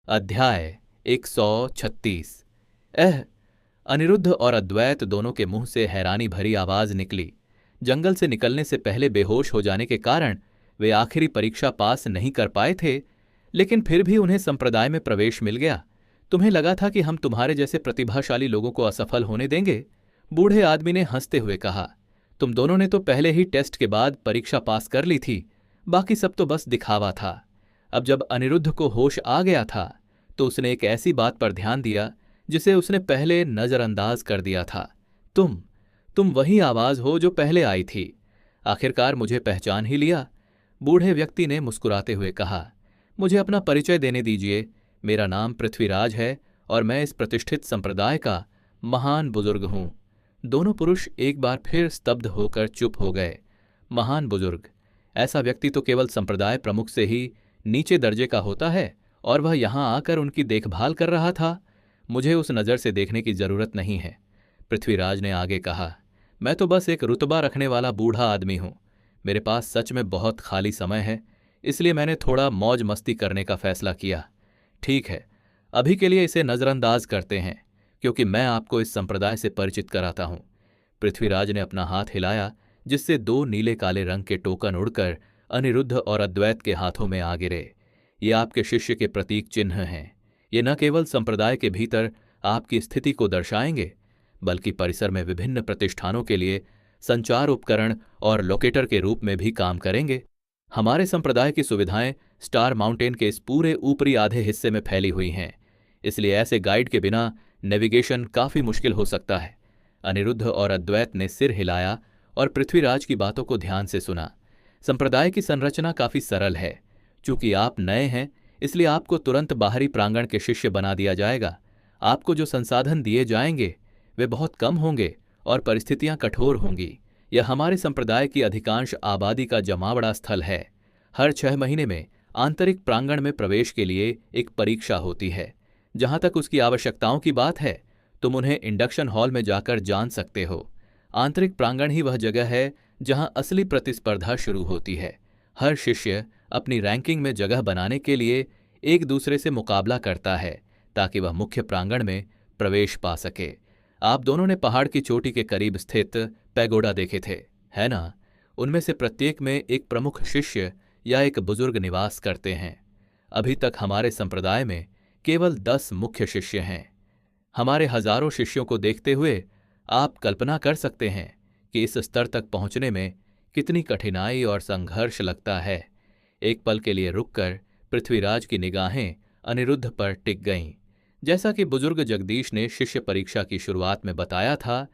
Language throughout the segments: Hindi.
अध्याय 136। अनिरुद्ध और अद्वैत दोनों के मुंह से हैरानी भरी आवाज निकली। जंगल से निकलने से पहले बेहोश हो जाने के कारण वे आखिरी परीक्षा पास नहीं कर पाए थे, लेकिन फिर भी उन्हें संप्रदाय में प्रवेश मिल गया। तुम्हें लगा था कि हम तुम्हारे जैसे प्रतिभाशाली लोगों को असफल होने देंगे? बूढ़े आदमी ने हंसते हुए कहा। तुम दोनों ने तो पहले ही टेस्ट के बाद परीक्षा पास कर ली थी, बाकी सब तो बस दिखावा था। अब जब अनिरुद्ध को होश आ गया था तो उसने एक ऐसी बात पर ध्यान दिया जिसे उसने पहले नजरअंदाज कर दिया था। तुम वही आवाज हो जो पहले आई थी। आखिरकार मुझे पहचान ही लिया। बूढ़े व्यक्ति ने मुस्कुराते हुए कहा, मुझे अपना परिचय देने दीजिए। मेरा नाम पृथ्वीराज है और मैं इस प्रतिष्ठित संप्रदाय का महान बुजुर्ग हूं। दोनों पुरुष एक बार फिर स्तब्ध होकर चुप हो गए। महान बुजुर्ग, ऐसा व्यक्ति तो केवल संप्रदाय प्रमुख से ही नीचे दर्जे का होता है और वह यहां आकर उनकी देखभाल कर रहा था। मुझे उस नज़र से देखने की जरूरत नहीं है। पृथ्वीराज ने आगे कहा, मैं तो बस एक रुतबा रखने वाला बूढ़ा आदमी हूं। मेरे पास सच में बहुत खाली समय है, इसलिए मैंने थोड़ा मौज मस्ती करने का फैसला किया। ठीक है, अभी के लिए इसे नज़रअंदाज करते हैं, क्योंकि मैं आपको इस संप्रदाय से परिचित कराता हूं। पृथ्वीराज ने अपना हाथ हिलाया, जिससे दो नीले काले रंग के टोकन उड़कर अनिरुद्ध और अद्वैत के हाथों में आ गिरे। ये आपके शिष्य के प्रतीक चिन्ह हैं। ये न केवल संप्रदाय के भीतर आपकी स्थिति को दर्शाएंगे, बल्कि परिसर में विभिन्न प्रतिष्ठानों के लिए संचार उपकरण और लोकेटर के रूप में भी काम करेंगे। हमारे संप्रदाय की सुविधाएं स्टार माउंटेन के इस पूरे ऊपरी आधे हिस्से में फैली हुई हैं, इसलिए ऐसे गाइड के बिना नेविगेशन काफी मुश्किल हो सकता है। अनिरुद्ध और अद्वैत ने सिर हिलाया और पृथ्वीराज की बातों को ध्यान से सुना। संप्रदाय की संरचना काफी सरल है। चूंकि आप नए हैं, इसलिए आपको तुरंत बाहरी प्रांगण के शिष्य बना दिया जाएगा। आपको जो संसाधन दिए जाएंगे वे बहुत कम होंगे और परिस्थितियां कठोर होंगी। यह हमारे संप्रदाय की अधिकांश आबादी का जमावड़ा स्थल है। हर 6 महीने में आंतरिक प्रांगण में प्रवेश के लिए एक परीक्षा होती है। जहां तक उसकी आवश्यकताओं की बात है, तुम उन्हें इंडक्शन हॉल में जाकर जान सकते हो। आंतरिक प्रांगण ही वह जगह है जहां असली प्रतिस्पर्धा शुरू होती है। हर शिष्य अपनी रैंकिंग में जगह बनाने के लिए एक दूसरे से मुकाबला करता है, ताकि वह मुख्य प्रांगण में प्रवेश पा सके। आप दोनों ने पहाड़ की चोटी के करीब स्थित पैगोडा देखे थे, है ना? उनमें से प्रत्येक में एक प्रमुख शिष्य या एक बुजुर्ग निवास करते हैं। अभी तक हमारे संप्रदाय में केवल 10 मुख्य शिष्य हैं। हमारे हजारों शिष्यों को देखते हुए आप कल्पना कर सकते हैं कि इस स्तर तक पहुंचने में कितनी कठिनाई और संघर्ष लगता है। एक पल के लिए रुककर पृथ्वीराज की निगाहें अनिरुद्ध पर टिक गईं। जैसा कि बुजुर्ग जगदीश ने शिष्य परीक्षा की शुरुआत में बताया था,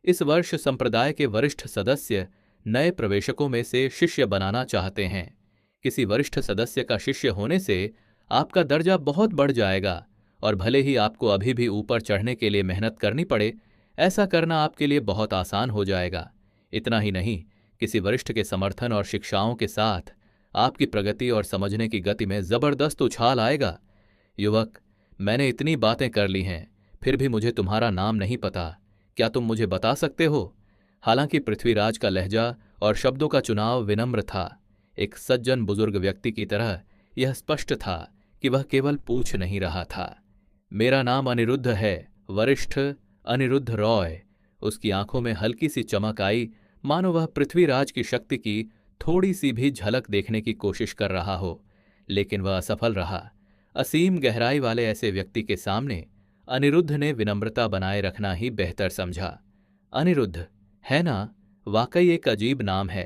इस वर्ष संप्रदाय के वरिष्ठ सदस्य नए प्रवेशकों में से शिष्य बनाना चाहते हैं। किसी वरिष्ठ सदस्य का शिष्य होने से आपका दर्जा बहुत बढ़ जाएगा और भले ही आपको अभी भी ऊपर चढ़ने के लिए मेहनत करनी पड़े, ऐसा करना आपके लिए बहुत आसान हो जाएगा। इतना ही नहीं, किसी वरिष्ठ के समर्थन और शिक्षाओं के साथ आपकी प्रगति और समझने की गति में जबरदस्त उछाल आएगा। युवक, मैंने इतनी बातें कर ली हैं, फिर भी मुझे तुम्हारा नाम नहीं पता। क्या तुम मुझे बता सकते हो? हालांकि पृथ्वीराज का लहजा और शब्दों का चुनाव विनम्र था। एक सज्जन बुजुर्ग व्यक्ति की तरह यह स्पष्ट था कि वह केवल पूछ नहीं रहा था। मेरा नाम अनिरुद्ध है, वरिष्ठ अनिरुद्ध रॉय। उसकी आंखों में हल्की सी चमक आई, मानो वह पृथ्वीराज की शक्ति की थोड़ी सी भी झलक देखने की कोशिश कर रहा हो, लेकिन वह असफल रहा। असीम गहराई वाले ऐसे व्यक्ति के सामने अनिरुद्ध ने विनम्रता बनाए रखना ही बेहतर समझा। अनिरुद्ध, है ना? वाकई एक अजीब नाम है।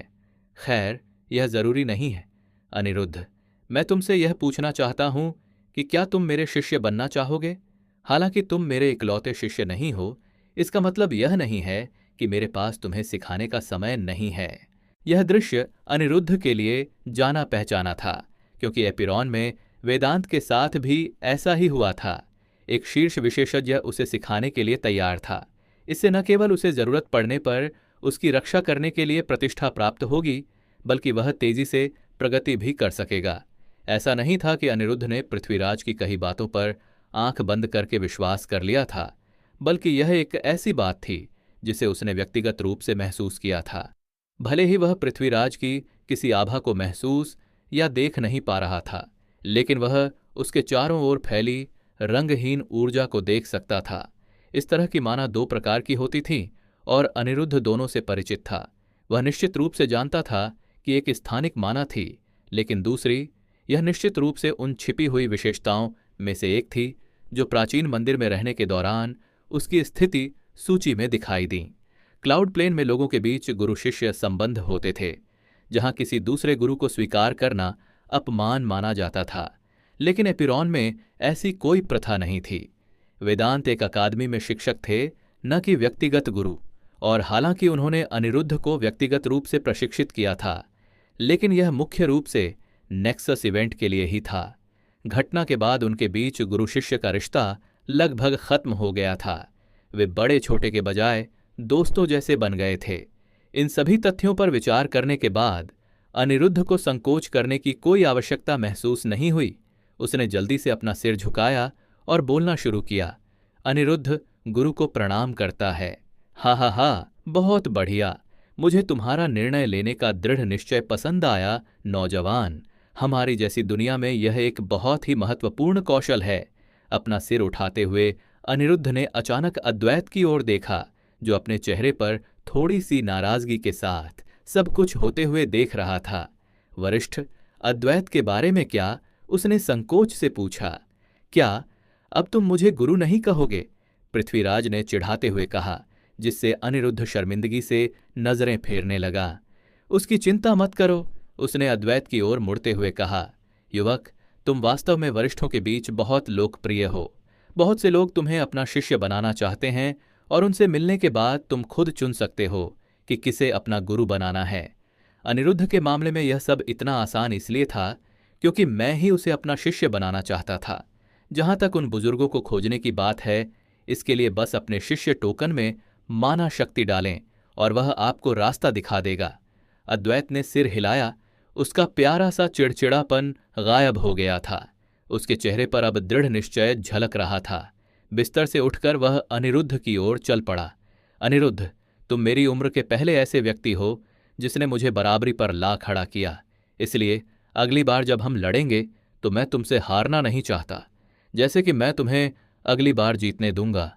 खैर, यह जरूरी नहीं है। अनिरुद्ध, मैं तुमसे यह पूछना चाहता हूं कि क्या तुम मेरे शिष्य बनना चाहोगे? हालांकि तुम मेरे इकलौते शिष्य नहीं हो, इसका मतलब यह नहीं है कि मेरे पास तुम्हें सिखाने का समय नहीं है। यह दृश्य अनिरुद्ध के लिए जाना पहचाना था, क्योंकि एपिरॉन में वेदांत के साथ भी ऐसा ही हुआ था। एक शीर्ष विशेषज्ञ उसे सिखाने के लिए तैयार था। इससे न केवल उसे जरूरत पड़ने पर उसकी रक्षा करने के लिए प्रतिष्ठा प्राप्त होगी, बल्कि वह तेजी से प्रगति भी कर सकेगा। ऐसा नहीं था कि अनिरुद्ध ने पृथ्वीराज की कही बातों पर आंख बंद करके विश्वास कर लिया था, बल्कि यह एक ऐसी बात थी जिसे उसने व्यक्तिगत रूप से महसूस किया था। भले ही वह पृथ्वीराज की किसी आभा को महसूस या देख नहीं पा रहा था, लेकिन वह उसके चारों ओर फैली रंगहीन ऊर्जा को देख सकता था। इस तरह की माना दो प्रकार की होती थी और अनिरुद्ध दोनों से परिचित था। वह निश्चित रूप से जानता था कि एक स्थानिक माना थी, लेकिन दूसरी, यह निश्चित रूप से उन छिपी हुई विशेषताओं में से एक थी जो प्राचीन मंदिर में रहने के दौरान उसकी स्थिति सूची में दिखाई दी। क्लाउड प्लेन में लोगों के बीच गुरु शिष्य संबंध होते थे, जहां किसी दूसरे गुरु को स्वीकार करना अपमान माना जाता था, लेकिन एपिरॉन में ऐसी कोई प्रथा नहीं थी। वेदांत एक अकादमी में शिक्षक थे, न कि व्यक्तिगत गुरु, और हालांकि उन्होंने अनिरुद्ध को व्यक्तिगत रूप से प्रशिक्षित किया था, लेकिन यह मुख्य रूप से नेक्सस इवेंट के लिए ही था। घटना के बाद उनके बीच गुरु शिष्य का रिश्ता लगभग खत्म हो गया था। वे बड़े छोटे के बजाय दोस्तों जैसे बन गए थे। इन सभी तथ्यों पर विचार करने के बाद अनिरुद्ध को संकोच करने की कोई आवश्यकता महसूस नहीं हुई। उसने जल्दी से अपना सिर झुकाया और बोलना शुरू किया। अनिरुद्ध गुरु को प्रणाम करता है। हा हा हा, बहुत बढ़िया। मुझे तुम्हारा निर्णय लेने का दृढ़ निश्चय पसंद आया, नौजवान। हमारी जैसी दुनिया में यह एक बहुत ही महत्वपूर्ण कौशल है। अपना सिर उठाते हुए अनिरुद्ध ने अचानक अद्वैत की ओर देखा, जो अपने चेहरे पर थोड़ी सी नाराजगी के साथ सब कुछ होते हुए देख रहा था। वरिष्ठ, अद्वैत के बारे में क्या? उसने संकोच से पूछा। क्या अब तुम मुझे गुरु नहीं कहोगे? पृथ्वीराज ने चिढ़ाते हुए कहा, जिससे अनिरुद्ध शर्मिंदगी से नजरें फेरने लगा। उसकी चिंता मत करो, उसने अद्वैत की ओर मुड़ते हुए कहा। युवक, तुम वास्तव में वरिष्ठों के बीच बहुत लोकप्रिय हो। बहुत से लोग तुम्हें अपना शिष्य बनाना चाहते हैं और उनसे मिलने के बाद तुम खुद चुन सकते हो कि किसे अपना गुरु बनाना है। अनिरुद्ध के मामले में यह सब इतना आसान इसलिए था क्योंकि मैं ही उसे अपना शिष्य बनाना चाहता था। जहां तक उन बुजुर्गों को खोजने की बात है, इसके लिए बस अपने शिष्य टोकन में माना शक्ति डालें और वह आपको रास्ता दिखा देगा। अद्वैत ने सिर हिलाया। उसका प्यारा सा चिड़चिड़ापन गायब हो गया था। उसके चेहरे पर अब दृढ़ निश्चय झलक रहा था। बिस्तर से उठकर वह अनिरुद्ध की ओर चल पड़ा। अनिरुद्ध, तुम मेरी उम्र के पहले ऐसे व्यक्ति हो जिसने मुझे बराबरी पर ला खड़ा किया। इसलिए अगली बार जब हम लड़ेंगे तो मैं तुमसे हारना नहीं चाहता, जैसे कि मैं तुम्हें अगली बार जीतने दूंगा।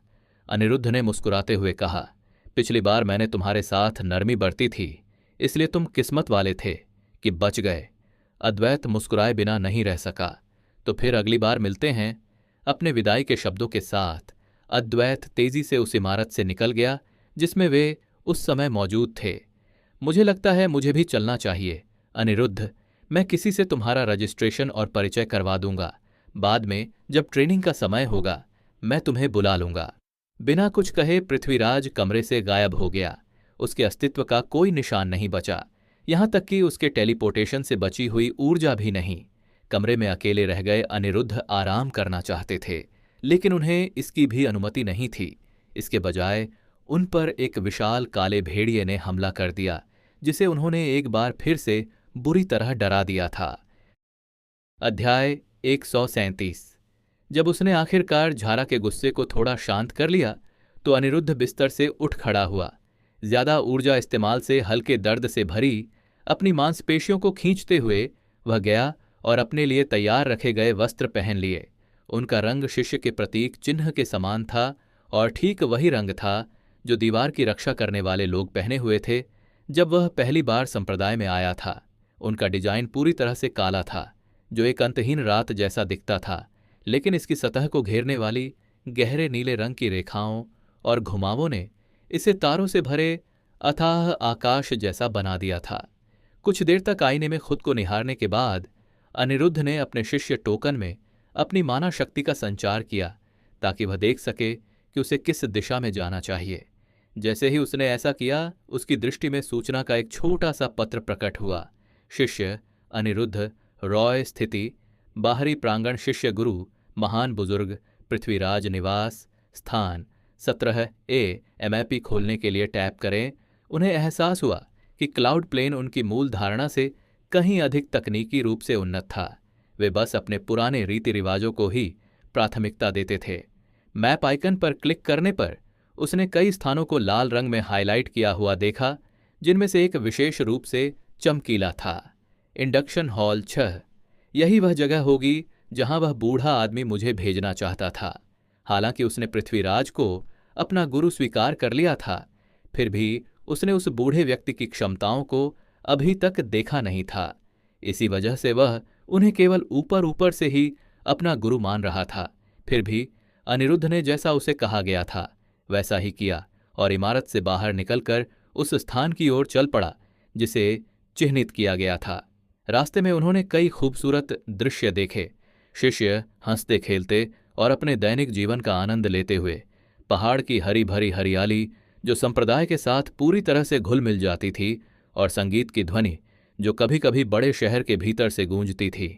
अनिरुद्ध ने मुस्कुराते हुए कहा, पिछली बार मैंने तुम्हारे साथ नरमी बरती थी, इसलिए तुम किस्मत वाले थे कि बच गए। अद्वैत मुस्कुराए बिना नहीं रह सका। तो फिर अगली बार मिलते हैं। अपने विदाई के शब्दों के साथ अद्वैत तेजी से उस इमारत से निकल गया जिसमें वे उस समय मौजूद थे। मुझे लगता है मुझे भी चलना चाहिए। अनिरुद्ध, मैं किसी से तुम्हारा रजिस्ट्रेशन और परिचय करवा दूंगा। बाद में जब ट्रेनिंग का समय होगा मैं तुम्हें बुला लूंगा। बिना कुछ कहे पृथ्वीराज कमरे से गायब हो गया। उसके अस्तित्व का कोई निशान नहीं बचा, यहां तक कि उसके टेलीपोर्टेशन से बची हुई ऊर्जा भी नहीं। कमरे में अकेले रह गए अनिरुद्ध आराम करना चाहते थे, लेकिन उन्हें इसकी भी अनुमति नहीं थी। इसके बजाय उन पर एक विशाल काले भेड़िए ने हमला कर दिया, जिसे उन्होंने एक बार फिर से बुरी तरह डरा दिया था। अध्याय 137। जब उसने आखिरकार झारा के गुस्से को थोड़ा शांत कर लिया तो अनिरुद्ध बिस्तर से उठ खड़ा हुआ। ज्यादा ऊर्जा इस्तेमाल से हल्के दर्द से भरी अपनी मांसपेशियों को खींचते हुए वह गया और अपने लिए तैयार रखे गए वस्त्र पहन लिए। उनका रंग शिष्य के प्रतीक चिन्ह के समान था और ठीक वही रंग था जो दीवार की रक्षा करने वाले लोग पहने हुए थे जब वह पहली बार संप्रदाय में आया था। उनका डिजाइन पूरी तरह से काला था, जो एक अंतहीन रात जैसा दिखता था, लेकिन इसकी सतह को घेरने वाली गहरे नीले रंग की रेखाओं और घुमावों ने इसे तारों से भरे अथाह आकाश जैसा बना दिया था। कुछ देर तक आईने में खुद को निहारने के बाद अनिरुद्ध ने अपने शिष्य टोकन में अपनी माना शक्ति का संचार किया ताकि वह देख सके कि उसे किस दिशा में जाना चाहिए। जैसे ही उसने ऐसा किया, उसकी दृष्टि में सूचना का एक छोटा सा पत्र प्रकट हुआ। शिष्य अनिरुद्ध, रॉय स्थिति, बाहरी प्रांगण, शिष्य गुरु, महान बुजुर्ग, पृथ्वीराज निवास, स्थान 17A। MAP खोलने के लिए टैप करें। उन्हें एहसास हुआ कि क्लाउड प्लेन उनकी मूल धारणा से कहीं अधिक तकनीकी रूप से उन्नत था। वे बस अपने पुराने रीति रिवाजों को ही प्राथमिकता देते थे। मैप आइकन पर क्लिक करने पर उसने कई स्थानों को लाल रंग में हाईलाइट किया हुआ देखा, जिनमें से एक विशेष रूप से चमकीला था। Induction hall 6। यही वह जगह होगी जहां वह बूढ़ा आदमी मुझे भेजना चाहता था। हालांकि उसने पृथ्वीराज को अपना गुरु स्वीकार कर लिया था, फिर भी उसने उस बूढ़े व्यक्ति की क्षमताओं को अभी तक देखा नहीं था। इसी वजह से वह उन्हें केवल ऊपर ऊपर से ही अपना गुरु मान रहा था। फिर भी अनिरुद्ध ने जैसा उसे कहा गया था वैसा ही किया और इमारत से बाहर निकलकर उस स्थान की ओर चल पड़ा जिसे चिह्नित किया गया था। रास्ते में उन्होंने कई खूबसूरत दृश्य देखे। शिष्य हंसते खेलते और अपने दैनिक जीवन का आनंद लेते हुए, पहाड़ की हरी भरी हरियाली जो संप्रदाय के साथ पूरी तरह से घुल मिल जाती थी, और संगीत की ध्वनि जो कभी कभी बड़े शहर के भीतर से गूंजती थी।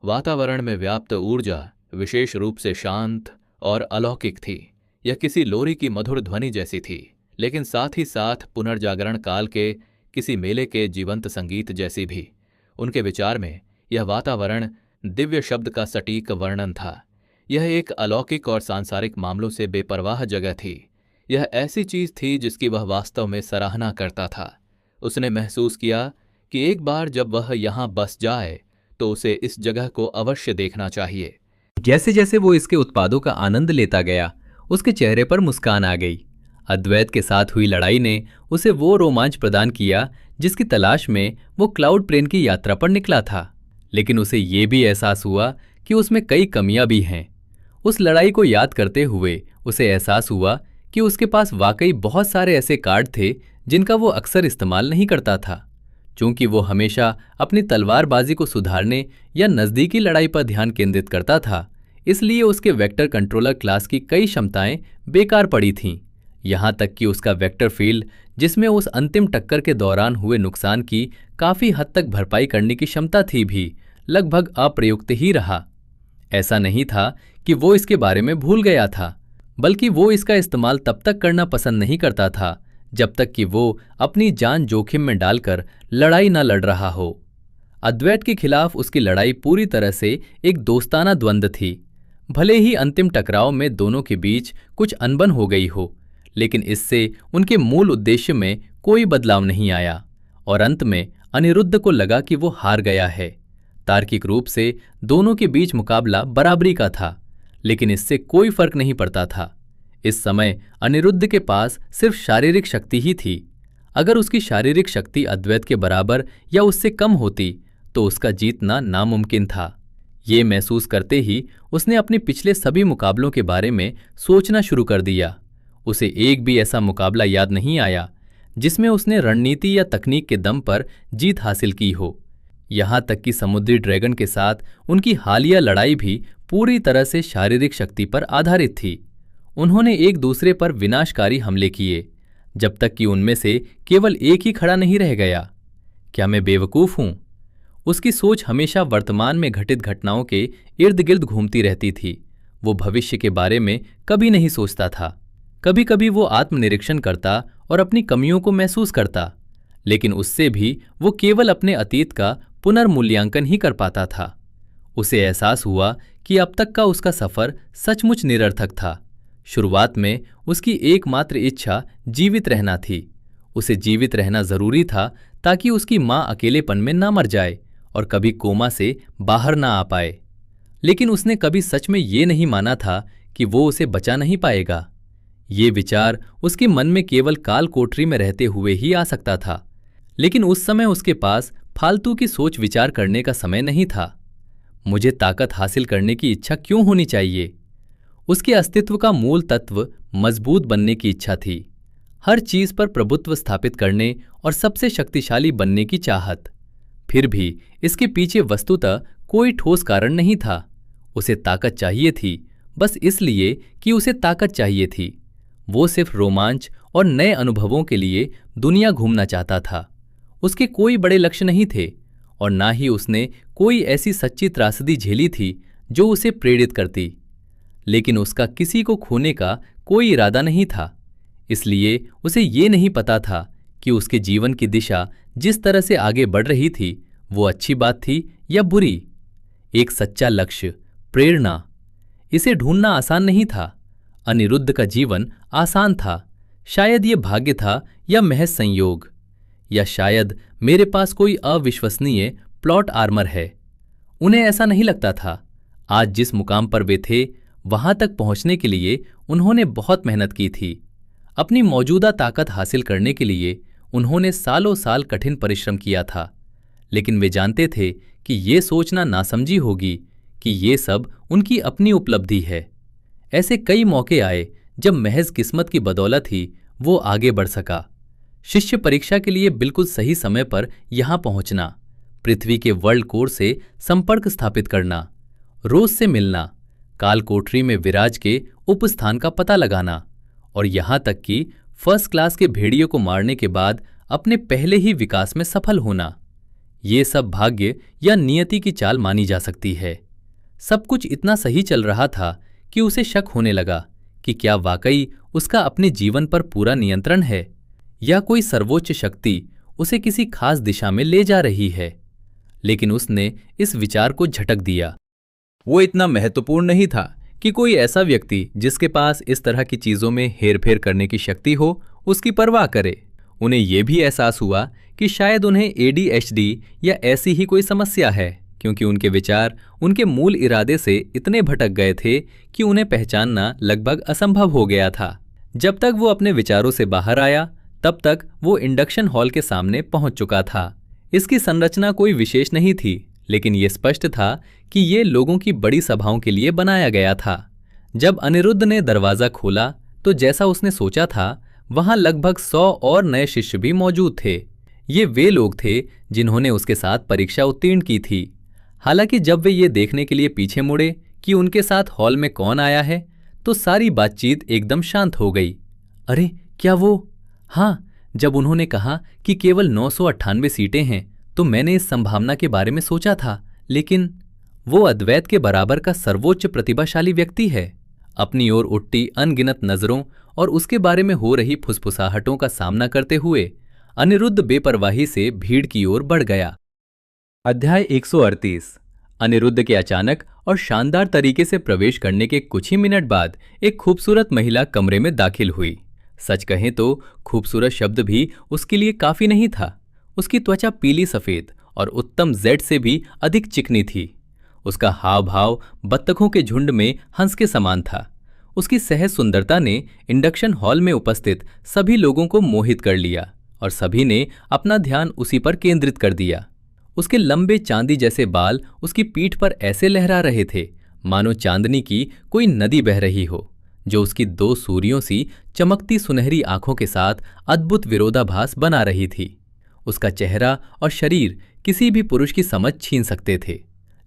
वातावरण में व्याप्त ऊर्जा विशेष रूप से शांत और अलौकिक थी। यह किसी लोरी की मधुर ध्वनि जैसी थी, लेकिन साथ ही साथ पुनर्जागरण काल के किसी मेले के जीवंत संगीत जैसी भी। उनके विचार में यह वातावरण दिव्य शब्द का सटीक वर्णन था। यह एक अलौकिक और सांसारिक मामलों से बेपरवाह जगह थी। यह ऐसी चीज थी जिसकी वह वास्तव में सराहना करता था। उसने महसूस किया कि एक बार जब वह यहां बस जाए तो उसे इस जगह को अवश्य देखना चाहिए। जैसे जैसे वो इसके उत्पादों का आनंद लेता गया, उसके चेहरे पर मुस्कान आ गई। अद्वैत के साथ हुई लड़ाई ने उसे वो रोमांच प्रदान किया जिसकी तलाश में वो क्लाउड प्लेन की यात्रा पर निकला था। लेकिन उसे ये भी एहसास हुआ कि उसमें कई कमियां भी हैं। उस लड़ाई को याद करते हुए उसे एहसास हुआ कि उसके पास वाकई बहुत सारे ऐसे कार्ड थे जिनका वो अक्सर इस्तेमाल नहीं करता था। चूंकि वो हमेशा अपनी तलवारबाजी को सुधारने या नज़दीकी लड़ाई पर ध्यान केंद्रित करता था, इसलिए उसके वेक्टर कंट्रोलर क्लास की कई क्षमताएं बेकार पड़ी थीं। यहां तक कि उसका वेक्टर फील्ड, जिसमें उस अंतिम टक्कर के दौरान हुए नुकसान की काफ़ी हद तक भरपाई करने की क्षमता थी, भी लगभग अप्रयुक्त ही रहा। ऐसा नहीं था कि वो इसके बारे में भूल गया था, बल्कि वो इसका इस्तेमाल तब तक करना पसंद नहीं करता था जब तक कि वो अपनी जान जोखिम में डालकर लड़ाई न लड़ रहा हो। अद्वैत के खिलाफ उसकी लड़ाई पूरी तरह से एक दोस्ताना द्वंद्व थी। भले ही अंतिम टकराव में दोनों के बीच कुछ अनबन हो गई हो, लेकिन इससे उनके मूल उद्देश्य में कोई बदलाव नहीं आया और अंत में अनिरुद्ध को लगा कि वो हार गया है। तार्किक रूप से दोनों के बीच मुकाबला बराबरी का था, लेकिन इससे कोई फर्क नहीं पड़ता था। इस समय अनिरुद्ध के पास सिर्फ शारीरिक शक्ति ही थी। अगर उसकी शारीरिक शक्ति अद्वैत के बराबर या उससे कम होती तो उसका जीतना नामुमकिन था। ये महसूस करते ही उसने अपने पिछले सभी मुकाबलों के बारे में सोचना शुरू कर दिया। उसे एक भी ऐसा मुकाबला याद नहीं आया जिसमें उसने रणनीति या तकनीक के दम पर जीत हासिल की हो। यहां तक कि समुद्री ड्रैगन के साथ उनकी हालिया लड़ाई भी पूरी तरह से शारीरिक शक्ति पर आधारित थी। उन्होंने एक दूसरे पर विनाशकारी हमले किए, जब तक कि उनमें से केवल एक ही खड़ा नहीं रह गया। क्या मैं बेवकूफ़ हूं? उसकी सोच हमेशा वर्तमान में घटित घटनाओं के इर्द गिर्द घूमती रहती थी। वो भविष्य के बारे में कभी नहीं सोचता था। कभी कभी वो आत्मनिरीक्षण करता और अपनी कमियों को महसूस करता, लेकिन उससे भी वो केवल अपने अतीत का पुनर्मूल्यांकन ही कर पाता था। उसे एहसास हुआ कि अब तक का उसका सफ़र सचमुच निरर्थक था। शुरुआत में उसकी एकमात्र इच्छा जीवित रहना थी। उसे जीवित रहना जरूरी था ताकि उसकी माँ अकेलेपन में ना मर जाए और कभी कोमा से बाहर ना आ पाए। लेकिन उसने कभी सच में ये नहीं माना था कि वो उसे बचा नहीं पाएगा। ये विचार उसके मन में केवल काल कोठरी में रहते हुए ही आ सकता था, लेकिन उस समय उसके पास फालतू की सोच विचार करने का समय नहीं था। मुझे ताकत हासिल करने की इच्छा क्यों होनी चाहिए? उसके अस्तित्व का मूल तत्व मजबूत बनने की इच्छा थी, हर चीज पर प्रभुत्व स्थापित करने और सबसे शक्तिशाली बनने की चाहत। फिर भी इसके पीछे वस्तुतः कोई ठोस कारण नहीं था। उसे ताकत चाहिए थी, बस इसलिए कि उसे ताकत चाहिए थी। वो सिर्फ रोमांच और नए अनुभवों के लिए दुनिया घूमना चाहता था। उसके कोई बड़े लक्ष्य नहीं थे और ना ही उसने कोई ऐसी सच्ची त्रासदी झेली थी जो उसे प्रेरित करती। लेकिन उसका किसी को खोने का कोई इरादा नहीं था, इसलिए उसे ये नहीं पता था कि उसके जीवन की दिशा जिस तरह से आगे बढ़ रही थी वो अच्छी बात थी या बुरी। एक सच्चा लक्ष्य, प्रेरणा, इसे ढूंढना आसान नहीं था। अनिरुद्ध का जीवन आसान था। शायद ये भाग्य था या महज संयोग, या शायद मेरे पास कोई अविश्वसनीय प्लॉट आर्मर है। उन्हें ऐसा नहीं लगता था। आज जिस मुकाम पर वे थे, वहां तक पहुंचने के लिए उन्होंने बहुत मेहनत की थी। अपनी मौजूदा ताकत हासिल करने के लिए उन्होंने सालों साल कठिन परिश्रम किया था, लेकिन वे जानते थे कि ये सोचना नासमझी होगी कि ये सब उनकी अपनी उपलब्धि है। ऐसे कई मौके आए जब महज किस्मत की बदौलत ही वो आगे बढ़ सका। शिष्य परीक्षा के लिए बिल्कुल सही समय पर यहां पहुंचना, पृथ्वी के वर्ल्ड कोर से संपर्क स्थापित करना, रोज से मिलना, काल कोठरी में विराज के उपस्थान का पता लगाना और यहां तक कि फर्स्ट क्लास के भेड़ियों को मारने के बाद अपने पहले ही विकास में सफल होना, ये सब भाग्य या नियति की चाल मानी जा सकती है। सब कुछ इतना सही चल रहा था कि उसे शक होने लगा कि क्या वाकई उसका अपने जीवन पर पूरा नियंत्रण है या कोई सर्वोच्च शक्ति उसे किसी खास दिशा में ले जा रही है। लेकिन उसने इस विचार को झटक दिया। वो इतना महत्वपूर्ण नहीं था कि कोई ऐसा व्यक्ति जिसके पास इस तरह की चीजों में हेरफेर करने की शक्ति हो उसकी परवाह करे। उन्हें यह भी एहसास हुआ कि शायद उन्हें ADHD या ऐसी ही कोई समस्या है, क्योंकि उनके विचार उनके मूल इरादे से इतने भटक गए थे कि उन्हें पहचानना लगभग असंभव हो गया था। जब तक वो अपने विचारों से बाहर आया, तब तक वो इंडक्शन हॉल के सामने पहुंच चुका था। इसकी संरचना कोई विशेष नहीं थी, लेकिन ये स्पष्ट था कि ये लोगों की बड़ी सभाओं के लिए बनाया गया था। जब अनिरुद्ध ने दरवाजा खोला तो जैसा उसने सोचा था, वहां लगभग 100 और नए शिष्य भी मौजूद थे। ये वे लोग थे जिन्होंने उसके साथ परीक्षा उत्तीर्ण की थी। हालांकि जब वे ये देखने के लिए पीछे मुड़े कि उनके साथ हॉल में कौन आया है, तो सारी बातचीत एकदम शांत हो गई। अरे क्या वो? हाँ, जब उन्होंने कहा कि केवल 998 सीटें हैं तो मैंने इस संभावना के बारे में सोचा था, लेकिन वो अद्वैत के बराबर का सर्वोच्च प्रतिभाशाली व्यक्ति है। अपनी ओर उठती अनगिनत नजरों और उसके बारे में हो रही फुसफुसाहटों का सामना करते हुए अनिरुद्ध बेपरवाही से भीड़ की ओर बढ़ गया। अध्याय 138। अनिरुद्ध के अचानक और शानदार तरीके से प्रवेश करने के कुछ ही मिनट बाद एक खूबसूरत महिला कमरे में दाखिल हुई। सच कहें तो खूबसूरत शब्द भी उसके लिए काफी नहीं था। उसकी त्वचा पीली सफेद और उत्तम जेड से भी अधिक चिकनी थी। उसका हाव भाव बत्तखों के झुंड में हंस के समान था। उसकी सहज सुंदरता ने इंडक्शन हॉल में उपस्थित सभी लोगों को मोहित कर लिया और सभी ने अपना ध्यान उसी पर केंद्रित कर दिया। उसके लंबे चांदी जैसे बाल उसकी पीठ पर ऐसे लहरा रहे थे मानो चांदनी की कोई नदी बह रही हो, जो उसकी 2 सूर्यों सी चमकती सुनहरी आंखों के साथ अद्भुत विरोधाभास बना रही थी। उसका चेहरा और शरीर किसी भी पुरुष की समझ छीन सकते थे,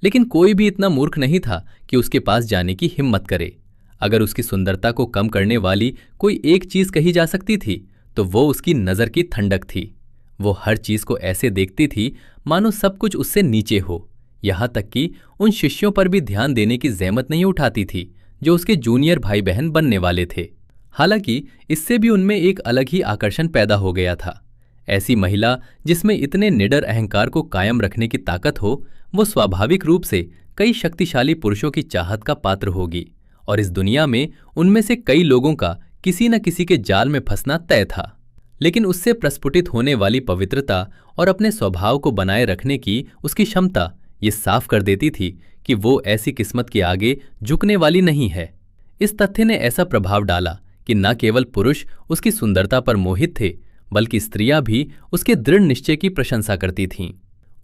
लेकिन कोई भी इतना मूर्ख नहीं था कि उसके पास जाने की हिम्मत करे। अगर उसकी सुंदरता को कम करने वाली कोई एक चीज कही जा सकती थी तो वो उसकी नजर की ठंडक थी। वो हर चीज को ऐसे देखती थी मानो सब कुछ उससे नीचे हो, यहां तक कि उन शिष्यों पर भी ध्यान देने की जहमत नहीं उठाती थी जो उसके जूनियर भाई बहन बनने वाले थे। हालांकि इससे भी उनमें एक अलग ही आकर्षण पैदा हो गया था। ऐसी महिला जिसमें इतने निडर अहंकार को कायम रखने की ताकत हो, वो स्वाभाविक रूप से कई शक्तिशाली पुरुषों की चाहत का पात्र होगी और इस दुनिया में उनमें से कई लोगों का किसी न किसी के जाल में फंसना तय था। लेकिन उससे प्रस्फुटित होने वाली पवित्रता और अपने स्वभाव को बनाए रखने की उसकी क्षमता ये साफ कर देती थी कि वो ऐसी किस्मत के आगे झुकने वाली नहीं है। इस तथ्य ने ऐसा प्रभाव डाला कि न केवल पुरुष उसकी सुंदरता पर मोहित थे, बल्कि स्त्रियां भी उसके दृढ़ निश्चय की प्रशंसा करती थीं।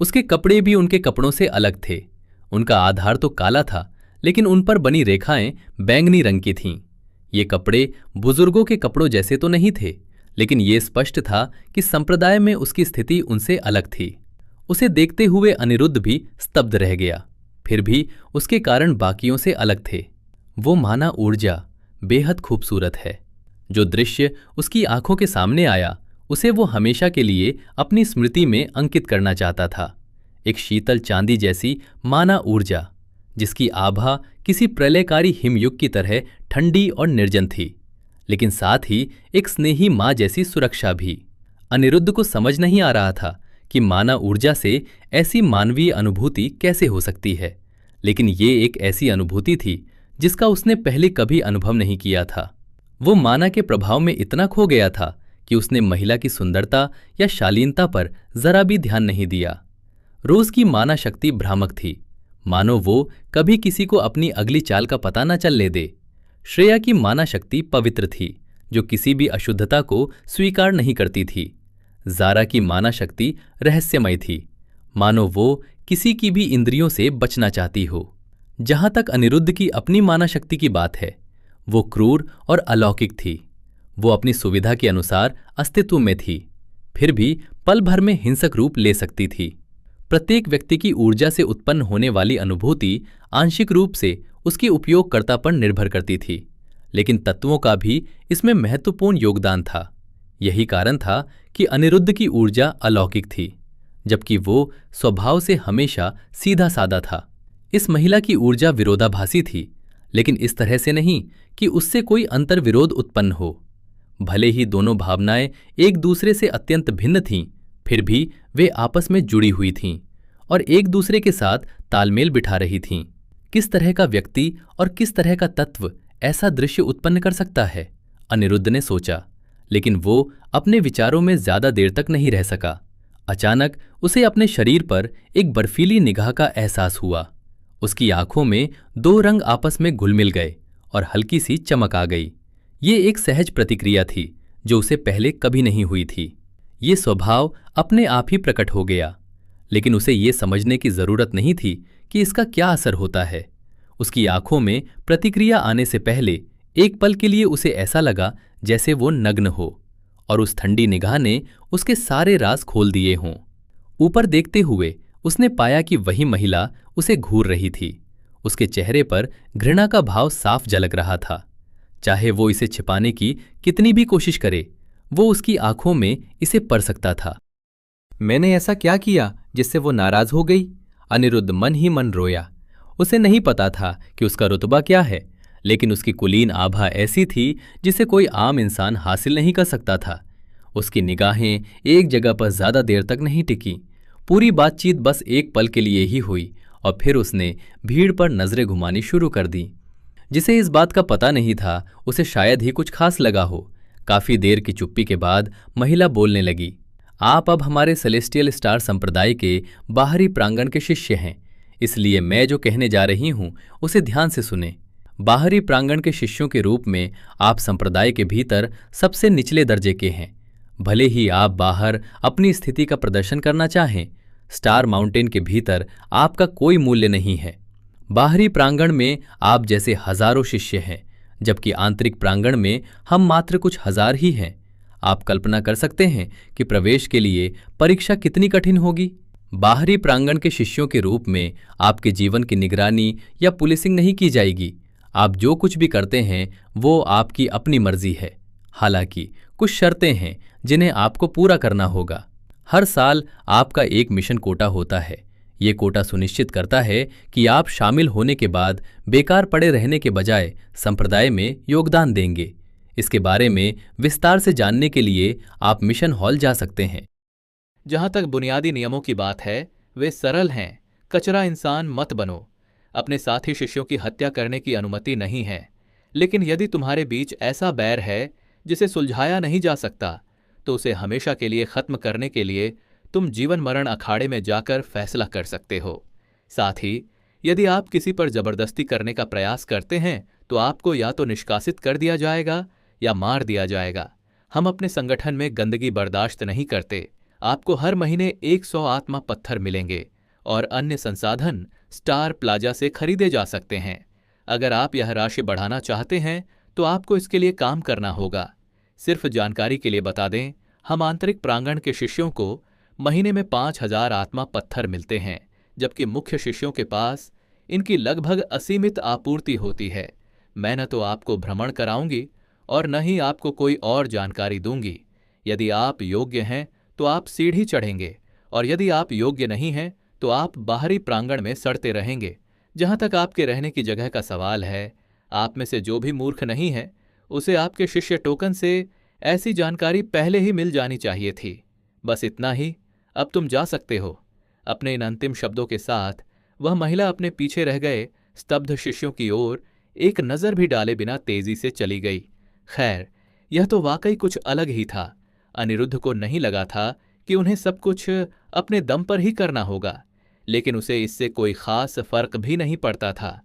उसके कपड़े भी उनके कपड़ों से अलग थे। उनका आधार तो काला था, लेकिन उन पर बनी रेखाएं बैंगनी रंग की थीं। ये कपड़े बुजुर्गों के कपड़ों जैसे तो नहीं थे, लेकिन ये स्पष्ट था कि संप्रदाय में उसकी स्थिति उनसे अलग थी। उसे देखते हुए अनिरुद्ध भी स्तब्ध रह गया। फिर भी उसके कारण बाकियों से अलग थे। वो माना ऊर्जा बेहद खूबसूरत है। जो दृश्य उसकी आंखों के सामने आया, उसे वो हमेशा के लिए अपनी स्मृति में अंकित करना चाहता था। एक शीतल चांदी जैसी माना ऊर्जा, जिसकी आभा किसी प्रलयकारी हिमयुग की तरह ठंडी और निर्जन थी, लेकिन साथ ही एक स्नेही मां जैसी सुरक्षा भी। अनिरुद्ध को समझ नहीं आ रहा था कि माना ऊर्जा से ऐसी मानवीय अनुभूति कैसे हो सकती है, लेकिन ये एक ऐसी अनुभूति थी जिसका उसने पहले कभी अनुभव नहीं किया था। वो माना के प्रभाव में इतना खो गया था कि उसने महिला की सुंदरता या शालीनता पर जरा भी ध्यान नहीं दिया। रोज की माना शक्ति भ्रामक थी। मानो वो कभी किसी को अपनी अगली चाल का पता न चलने दे। श्रेया की माना शक्ति पवित्र थी, जो किसी भी अशुद्धता को स्वीकार नहीं करती थी। जारा की माना शक्ति रहस्यमय थी, मानो वो किसी की भी इंद्रियों से बचना चाहती हो। जहां तक अनिरुद्ध की अपनी माना शक्ति की बात है, वो क्रूर और अलौकिक थी। वो अपनी सुविधा के अनुसार अस्तित्व में थी, फिर भी पल भर में हिंसक रूप ले सकती थी। प्रत्येक व्यक्ति की ऊर्जा से उत्पन्न होने वाली अनुभूति आंशिक रूप से उसकी उपयोगकर्ता पर निर्भर करती थी, लेकिन तत्वों का भी इसमें महत्वपूर्ण योगदान था। यही कारण था कि अनिरुद्ध की ऊर्जा अलौकिक थी, जबकि वो स्वभाव से हमेशा सीधा सादा था। इस महिला की ऊर्जा विरोधाभासी थी, लेकिन इस तरह से नहीं कि उससे कोई अंतर्विरोध उत्पन्न हो। भले ही दोनों भावनाएं एक दूसरे से अत्यंत भिन्न थीं, फिर भी वे आपस में जुड़ी हुई थीं और एक दूसरे के साथ तालमेल बिठा रही थीं। किस तरह का व्यक्ति और किस तरह का तत्व ऐसा दृश्य उत्पन्न कर सकता है, अनिरुद्ध ने सोचा, लेकिन वो अपने विचारों में ज्यादा देर तक नहीं रह सका। अचानक उसे अपने शरीर पर एक बर्फीली निगाह का एहसास हुआ। उसकी आंखों में दो रंग आपस में घुल मिल गए और हल्की सी चमक आ गई। ये एक सहज प्रतिक्रिया थी जो उसे पहले कभी नहीं हुई थी। ये स्वभाव अपने आप ही प्रकट हो गया, लेकिन उसे ये समझने की जरूरत नहीं थी कि इसका क्या असर होता है। उसकी आंखों में प्रतिक्रिया आने से पहले एक पल के लिए उसे ऐसा लगा जैसे वो नग्न हो और उस ठंडी निगाह ने उसके सारे राज खोल दिए हों। ऊपर देखते हुए उसने पाया कि वही महिला उसे घूर रही थी। उसके चेहरे पर घृणा का भाव साफ झलक रहा था। चाहे वो इसे छिपाने की कितनी भी कोशिश करे, वो उसकी आंखों में इसे पढ़ सकता था। मैंने ऐसा क्या किया जिससे वो नाराज हो गई? अनिरुद्ध मन ही मन रोया। उसे नहीं पता था कि उसका रुतबा क्या है, लेकिन उसकी कुलीन आभा ऐसी थी जिसे कोई आम इंसान हासिल नहीं कर सकता था। उसकी निगाहें एक जगह पर ज्यादा देर तक नहीं टिकी। पूरी बातचीत बस एक पल के लिए ही हुई और फिर उसने भीड़ पर नजरें घुमानी शुरू कर दी। जिसे इस बात का पता नहीं था, उसे शायद ही कुछ खास लगा हो। काफी देर की चुप्पी के बाद महिला बोलने लगी, आप अब हमारे सेलेस्टियल स्टार संप्रदाय के बाहरी प्रांगण के शिष्य हैं, इसलिए मैं जो कहने जा रही हूं उसे ध्यान से सुने। बाहरी प्रांगण के शिष्यों के रूप में आप संप्रदाय के भीतर सबसे निचले दर्जे के हैं। भले ही आप बाहर अपनी स्थिति का प्रदर्शन करना चाहें, स्टार माउंटेन के भीतर आपका कोई मूल्य नहीं है। बाहरी प्रांगण में आप जैसे हजारों शिष्य हैं, जबकि आंतरिक प्रांगण में हम मात्र कुछ हजार ही हैं। आप कल्पना कर सकते हैं कि प्रवेश के लिए परीक्षा कितनी कठिन होगी। बाहरी प्रांगण के शिष्यों के रूप में आपके जीवन की निगरानी या पुलिसिंग नहीं की जाएगी। आप जो कुछ भी करते हैं वो आपकी अपनी मर्जी है। हालांकि कुछ शर्तें हैं जिन्हें आपको पूरा करना होगा। हर साल आपका एक मिशन कोटा होता है। ये कोटा सुनिश्चित करता है कि आप शामिल होने के बाद बेकार पड़े रहने के बजाय संप्रदाय में योगदान देंगे। इसके बारे में विस्तार से जानने के लिए आप मिशन हॉल जा सकते हैं। जहां तक बुनियादी नियमों की बात है, वे सरल हैं। कचरा इंसान मत बनो। अपने साथी शिष्यों की हत्या करने की अनुमति नहीं है, लेकिन यदि तुम्हारे बीच ऐसा बैर है जिसे सुलझाया नहीं जा सकता, तो उसे हमेशा के लिए खत्म करने के लिए तुम जीवन मरण अखाड़े में जाकर फैसला कर सकते हो। साथ ही यदि आप किसी पर जबरदस्ती करने का प्रयास करते हैं तो आपको या तो निष्कासित कर दिया जाएगा या मार दिया जाएगा। हम अपने संगठन में गंदगी बर्दाश्त नहीं करते। आपको हर महीने 100 आत्मा पत्थर मिलेंगे और अन्य संसाधन स्टार प्लाजा से खरीदे जा सकते हैं। अगर आप यह राशि बढ़ाना चाहते हैं तो आपको इसके लिए काम करना होगा। सिर्फ जानकारी के लिए बता दें, हम आंतरिक प्रांगण के शिष्यों को महीने में 5000 आत्मा पत्थर मिलते हैं, जबकि मुख्य शिष्यों के पास इनकी लगभग असीमित आपूर्ति होती है। मैं न तो आपको भ्रमण कराऊंगी और न ही आपको कोई और जानकारी दूंगी। यदि आप योग्य हैं तो आप सीढ़ी चढ़ेंगे, और यदि आप योग्य नहीं हैं तो आप बाहरी प्रांगण में सड़ते रहेंगे। जहां तक आपके रहने की जगह का सवाल है, आप में से जो भी मूर्ख नहीं है उसे आपके शिष्य टोकन से ऐसी जानकारी पहले ही मिल जानी चाहिए थी। बस इतना ही, अब तुम जा सकते हो। अपने इन अंतिम शब्दों के साथ वह महिला अपने पीछे रह गए स्तब्ध शिष्यों की ओर एक नजर भी डाले बिना तेजी से चली गई। खैर, यह तो वाकई कुछ अलग ही था। अनिरुद्ध को नहीं लगा था कि उन्हें सब कुछ अपने दम पर ही करना होगा। लेकिन उसे इससे कोई खास फर्क भी नहीं पड़ता था।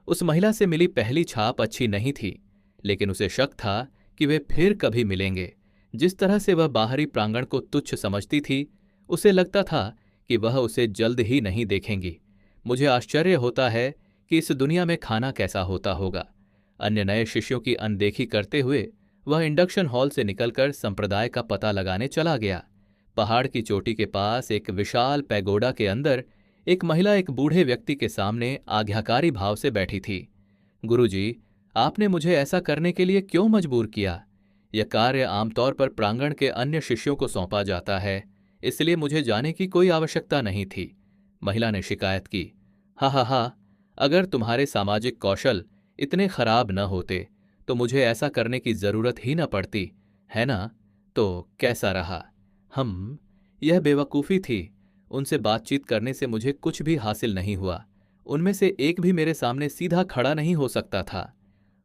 उस महिला से मिली पहली छाप अच्छी नहीं थी, लेकिन उसे शक था कि वे फिर कभी मिलेंगे। जिस तरह से वह बाहरी प्रांगण को तुच्छ समझती थी, उसे लगता था कि वह उसे जल्द ही नहीं देखेंगी। मुझे आश्चर्य होता है कि इस दुनिया में खाना कैसा होता होगा। अन्य नए शिष्यों की अनदेखी करते हुए वह इंडक्शन हॉल से निकलकर संप्रदाय का पता लगाने चला गया। पहाड़ की चोटी के पास एक विशाल पैगोडा के अंदर एक महिला एक बूढ़े व्यक्ति के सामने आज्ञाकारी भाव से बैठी थी। गुरुजी, आपने मुझे ऐसा करने के लिए क्यों मजबूर किया? यह कार्य आमतौर पर प्रांगण के अन्य शिष्यों को सौंपा जाता है, इसलिए मुझे जाने की कोई आवश्यकता नहीं थी। महिला ने शिकायत की। हा हा हा, अगर तुम्हारे सामाजिक कौशल इतने खराब न होते तो मुझे ऐसा करने की जरूरत ही न पड़ती, है ना? तो कैसा रहा? यह बेवकूफ़ी थी। उनसे बातचीत करने से मुझे कुछ भी हासिल नहीं हुआ। उनमें से एक भी मेरे सामने सीधा खड़ा नहीं हो सकता था।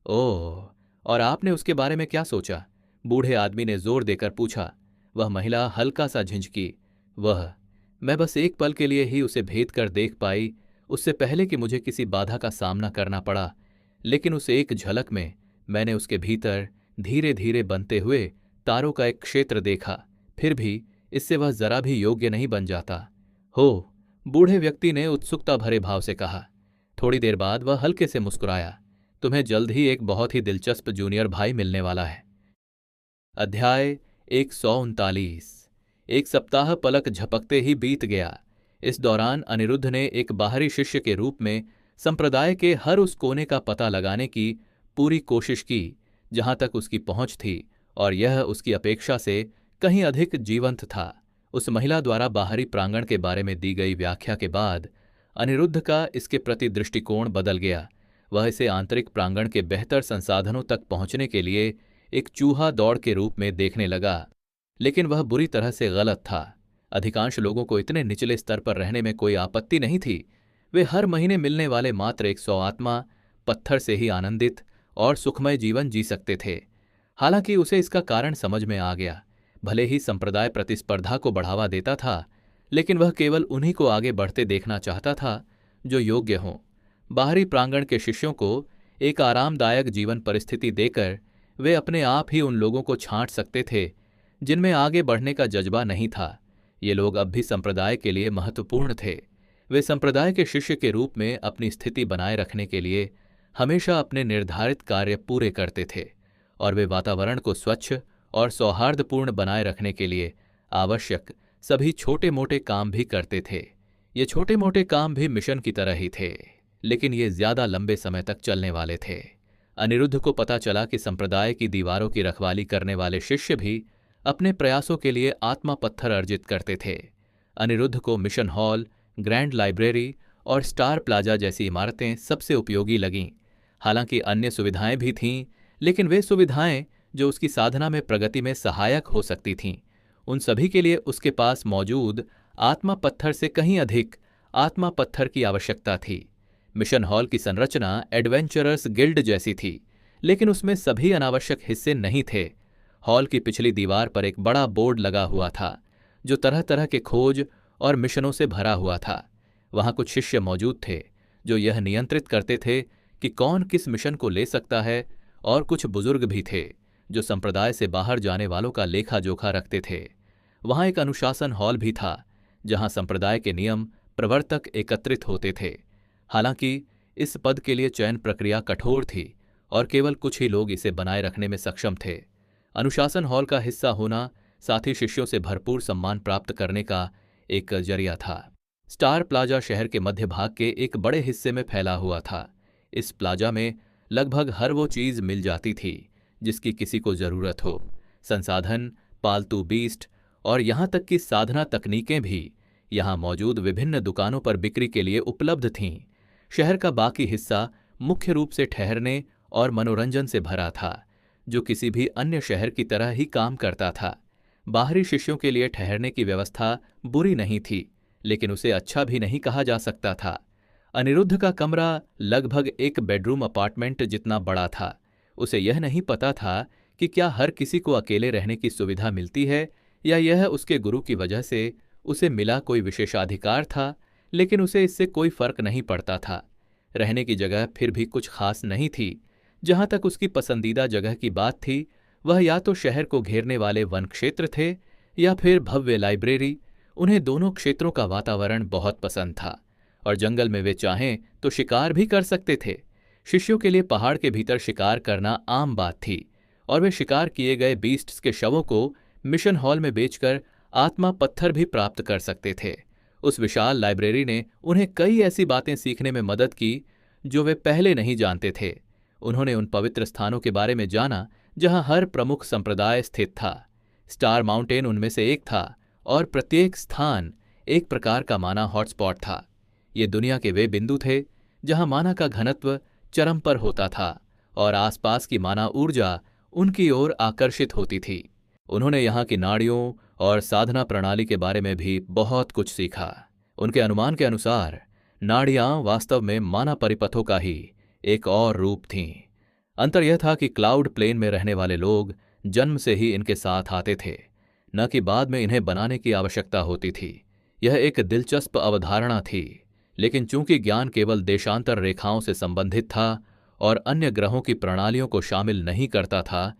ओह, और आपने उसके बारे में क्या सोचा? बूढ़े आदमी ने जोर देकर पूछा। वह महिला हल्का सा झिंझकी। मैं बस एक पल के लिए ही उसे भेद कर देख पाई, उससे पहले कि मुझे किसी बाधा का सामना करना पड़ा। लेकिन उस एक झलक में मैंने उसके भीतर धीरे धीरे बनते हुए तारों का एक क्षेत्र देखा। फिर भी इससे वह जरा भी योग्य नहीं बन जाता। हो, बूढ़े व्यक्ति ने उत्सुकता भरे भाव से कहा। थोड़ी देर बाद वह हल्के से मुस्कुराया। तुम्हें जल्द ही एक बहुत ही दिलचस्प जूनियर भाई मिलने वाला है। अध्याय 139। एक सप्ताह पलक झपकते ही बीत गया। इस दौरान अनिरुद्ध ने एक बाहरी शिष्य के रूप में संप्रदाय के हर उस कोने का पता लगाने की पूरी कोशिश की जहां तक उसकी पहुंच थी, और यह उसकी अपेक्षा से कहीं अधिक जीवंत था। उस महिला द्वारा बाहरी प्रांगण के बारे में दी गई व्याख्या के बाद अनिरुद्ध का इसके प्रति दृष्टिकोण बदल गया। वह इसे आंतरिक प्रांगण के बेहतर संसाधनों तक पहुंचने के लिए एक चूहा दौड़ के रूप में देखने लगा। लेकिन वह बुरी तरह से गलत था। अधिकांश लोगों को इतने निचले स्तर पर रहने में कोई आपत्ति नहीं थी। वे हर महीने मिलने वाले मात्र 100 आत्मा पत्थर से ही आनंदित और सुखमय जीवन जी सकते थे। हालांकि उसे इसका कारण समझ में आ गया। भले ही संप्रदाय प्रतिस्पर्धा को बढ़ावा देता था, लेकिन वह केवल उन्हीं को आगे बढ़ते देखना चाहता था जो योग्य हों। बाहरी प्रांगण के शिष्यों को एक आरामदायक जीवन परिस्थिति देकर वे अपने आप ही उन लोगों को छांट सकते थे जिनमें आगे बढ़ने का जज्बा नहीं था। ये लोग अब भी संप्रदाय के लिए महत्वपूर्ण थे। वे संप्रदाय के शिष्य के रूप में अपनी स्थिति बनाए रखने के लिए हमेशा अपने निर्धारित कार्य पूरे करते थे, और वे वातावरण को स्वच्छ और सौहार्दपूर्ण बनाए रखने के लिए आवश्यक सभी छोटे मोटे काम भी करते थे। ये छोटे मोटे काम भी मिशन की तरह ही थे, लेकिन ये ज्यादा लंबे समय तक चलने वाले थे। अनिरुद्ध को पता चला कि संप्रदाय की दीवारों की रखवाली करने वाले शिष्य भी अपने प्रयासों के लिए आत्मा पत्थर अर्जित करते थे। अनिरुद्ध को मिशन हॉल, ग्रैंड लाइब्रेरी और स्टार प्लाजा जैसी इमारतें सबसे उपयोगी लगीं। हालांकि अन्य सुविधाएं भी थीं, लेकिन वे सुविधाएं जो उसकी साधना में प्रगति में सहायक हो सकती थीं, उन सभी के लिए उसके पास मौजूद आत्मा पत्थर से कहीं अधिक आत्मा पत्थर की आवश्यकता थी। मिशन हॉल की संरचना एडवेंचरर्स गिल्ड जैसी थी, लेकिन उसमें सभी अनावश्यक हिस्से नहीं थे। हॉल की पिछली दीवार पर एक बड़ा बोर्ड लगा हुआ था जो तरह तरह के खोज और मिशनों से भरा हुआ था। वहां कुछ शिष्य मौजूद थे जो यह नियंत्रित करते थे कि कौन किस मिशन को ले सकता है, और कुछ बुजुर्ग भी थे जो संप्रदाय से बाहर जाने वालों का लेखा जोखा रखते थे। वहां एक अनुशासन हॉल भी था जहां संप्रदाय के नियम प्रवर्तक एकत्रित होते थे। हालांकि इस पद के लिए चयन प्रक्रिया कठोर थी और केवल कुछ ही लोग इसे बनाए रखने में सक्षम थे। अनुशासन हॉल का हिस्सा होना साथी शिष्यों से भरपूर सम्मान प्राप्त करने का एक जरिया था। स्टार प्लाजा शहर के मध्य भाग के एक बड़े हिस्से में फैला हुआ था। इस प्लाजा में लगभग हर वो चीज मिल जाती थी जिसकी किसी को जरूरत हो। संसाधन, पालतू बीस्ट और यहां तक कि साधना तकनीकें भी यहां मौजूद विभिन्न दुकानों पर बिक्री के लिए उपलब्ध थीं। शहर का बाकी हिस्सा मुख्य रूप से ठहरने और मनोरंजन से भरा था, जो किसी भी अन्य शहर की तरह ही काम करता था। बाहरी शिष्यों के लिए ठहरने की व्यवस्था बुरी नहीं थी, लेकिन उसे अच्छा भी नहीं कहा जा सकता था। अनिरुद्ध का कमरा लगभग एक बेडरूम अपार्टमेंट जितना बड़ा था। उसे यह नहीं पता था कि क्या हर किसी को अकेले रहने की सुविधा मिलती है या यह उसके गुरु की वजह से उसे मिला कोई विशेषाधिकार था, लेकिन उसे इससे कोई फर्क नहीं पड़ता था। रहने की जगह फिर भी कुछ खास नहीं थी। जहां तक उसकी पसंदीदा जगह की बात थी, वह या तो शहर को घेरने वाले वन क्षेत्र थे या फिर भव्य लाइब्रेरी। उन्हें दोनों क्षेत्रों का वातावरण बहुत पसंद था और जंगल में वे चाहें तो शिकार भी कर सकते थे। शिष्यों के लिए पहाड़ के भीतर शिकार करना आम बात थी और वे शिकार किए गए बीस्ट्स के शवों को मिशन हॉल में बेचकर आत्मा पत्थर भी प्राप्त कर सकते थे। उस विशाल लाइब्रेरी ने उन्हें कई ऐसी बातें सीखने में मदद की जो वे पहले नहीं जानते थे। उन्होंने उन पवित्र स्थानों के बारे में जाना जहां हर प्रमुख संप्रदाय स्थित था। स्टार माउंटेन उनमें से एक था और प्रत्येक स्थान एक प्रकार का माना हॉटस्पॉट था। ये दुनिया के वे बिंदु थे जहां माना का घनत्व चरम पर होता था और आसपास की माना ऊर्जा उनकी ओर आकर्षित होती थी। उन्होंने यहाँ की नाड़ियों और साधना प्रणाली के बारे में भी बहुत कुछ सीखा। उनके अनुमान के अनुसार नाड़ियां वास्तव में माना परिपथों का ही एक और रूप थीं। अंतर यह था कि क्लाउड प्लेन में रहने वाले लोग जन्म से ही इनके साथ आते थे, न कि बाद में इन्हें बनाने की आवश्यकता होती थी। यह एक दिलचस्प अवधारणा थी, लेकिन चूंकि ज्ञान केवल देशांतर रेखाओं से संबंधित था और अन्य ग्रहों की प्रणालियों को शामिल नहीं करता था,